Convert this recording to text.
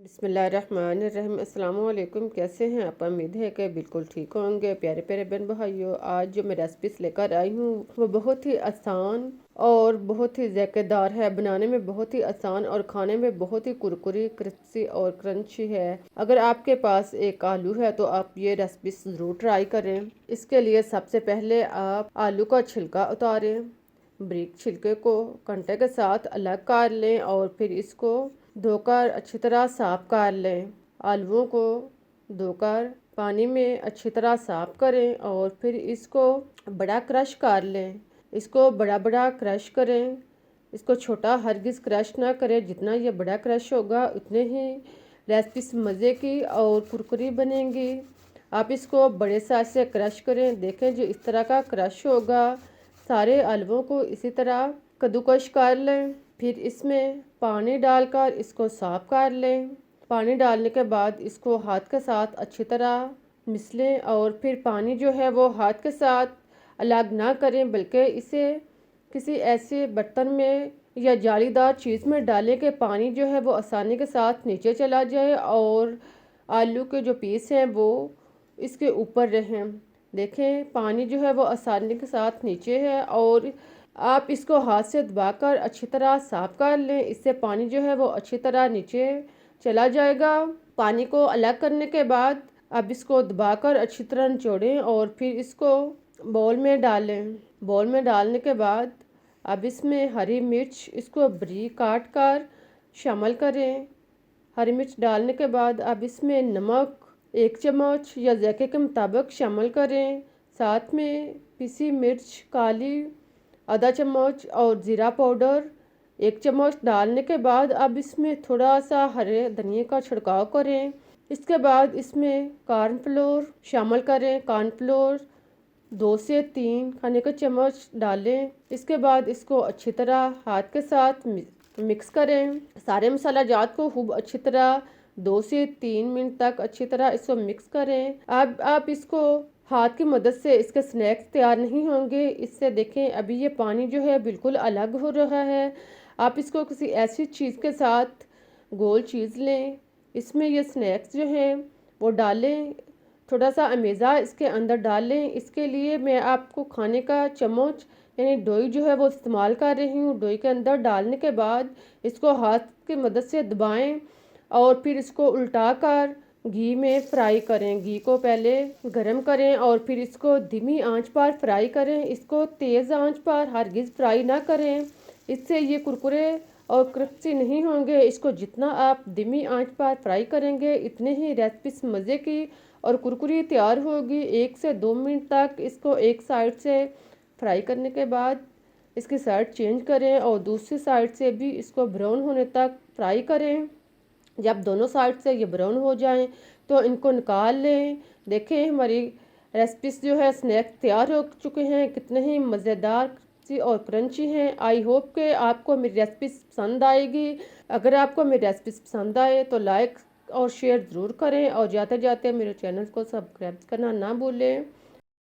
बिस्मिल्लाहिर्रहमानिर्रहीम। अस्सलाम वालेकुम। कैसे हैं आप? उम्मीद है कि बिल्कुल ठीक होंगे। प्यारे प्यारे बहन भाइयों, आज जो मैं रेसिपीज लेकर आई हूँ वो बहुत ही आसान और बहुत ही ज़ायकेदार है। बनाने में बहुत ही आसान और खाने में बहुत ही कुरकुरी, क्रिस्पी और क्रंची है। अगर आपके पास एक आलू है तो आप ये रेसिपी ज़रूर ट्राई करें। इसके लिए सबसे पहले आप आलू का छिलका उतारें। ब्रीक छिलके को कांटे के साथ अलग कर लें और फिर इसको धोकर अच्छी तरह साफ कर लें। आलूओं को धोकर पानी में अच्छी तरह साफ करें और फिर इसको बड़ा क्रश कर लें। इसको बड़ा बड़ा क्रश करें। इसको छोटा हरगिज़ क्रश ना करें। जितना ये बड़ा क्रश होगा उतने ही रेसिपी मज़े की और कुरकुरी बनेंगी। आप इसको बड़े साइज से क्रश करें। देखें जो इस तरह का क्रश होगा। सारे आलूओं को इसी तरह कद्दूकश कर लें। फिर इसमें पानी डालकर इसको साफ कर लें। पानी डालने के बाद इसको हाथ के साथ अच्छी तरह मिसलें और फिर पानी जो है वो हाथ के साथ अलग ना करें, बल्कि इसे किसी ऐसे बर्तन में या जालीदार चीज़ में डालें कि पानी जो है वो आसानी के साथ नीचे चला जाए और आलू के जो पीस हैं वो इसके ऊपर रहें। देखें पानी जो है वो आसानी के साथ नीचे है और आप इसको हाथ से दबाकर अच्छी तरह साफ कर लें। इससे पानी जो है वो अच्छी तरह नीचे चला जाएगा। पानी को अलग करने के बाद अब इसको दबाकर अच्छी तरह निचोड़ें और फिर इसको बाउल में डालें। बाउल में डालने के बाद अब इसमें हरी मिर्च इसको बारीक काट कर शामिल करें। हरी मिर्च डालने के बाद अब इसमें नमक 1 चम्मच या जायके के मुताबिक शामिल करें। साथ में पिसी मिर्च काली आधा चम्मच और ज़ीरा पाउडर 1 चम्मच डालने के बाद अब इसमें थोड़ा सा हरे धनिए का छिड़काव करें। इसके बाद इसमें कॉर्नफ्लोर शामिल करें। कॉर्नफ्लोर 2 से 3 खाने का चम्मच डालें। इसके बाद इसको अच्छी तरह हाथ के साथ मिक्स करें। सारे मसाला जात को खूब अच्छी तरह 2 से 3 मिनट तक अच्छी तरह इसको मिक्स करें। अब आप इसको हाथ की मदद से इसके स्नैक्स तैयार नहीं होंगे। इससे देखें अभी ये पानी जो है बिल्कुल अलग हो रहा है। आप इसको किसी ऐसी चीज़ के साथ गोल चीज़ लें, इसमें ये स्नैक्स जो हैं वो डालें। थोड़ा सा अमेज़ा इसके अंदर डालें। इसके लिए मैं आपको खाने का चम्मच यानी डोई जो है वो इस्तेमाल कर रही हूँ। डोई के अंदर डालने के बाद इसको हाथ की मदद से दबाएं और फिर इसको उल्टा कर घी में फ्राई करें। घी को पहले गरम करें और फिर इसको धीमी आंच पर फ्राई करें। इसको तेज़ आंच पर हरगिज़ फ्राई ना करें, इससे ये कुरकुरे और क्रिस्पी नहीं होंगे। इसको जितना आप धीमी आंच पर फ्राई करेंगे इतने ही रेसिपी मज़े की और कुरकुरी तैयार होगी। 1 से 2 मिनट तक इसको एक साइड से फ्राई करने के बाद इसकी साइड चेंज करें और दूसरी साइड से भी इसको ब्राउन होने तक फ्राई करें। जब दोनों साइड से ये ब्राउन हो जाएं तो इनको निकाल लें। देखें हमारी रेसिपीज जो है स्नैक्स तैयार हो चुके हैं। कितने ही मज़ेदार सी और क्रंची हैं। आई होप कि आपको मेरी रेसिपी पसंद आएगी। अगर आपको मेरी रेसिपी पसंद आए तो लाइक और शेयर ज़रूर करें और जाते जाते मेरे चैनल को सब्सक्राइब करना ना भूलें।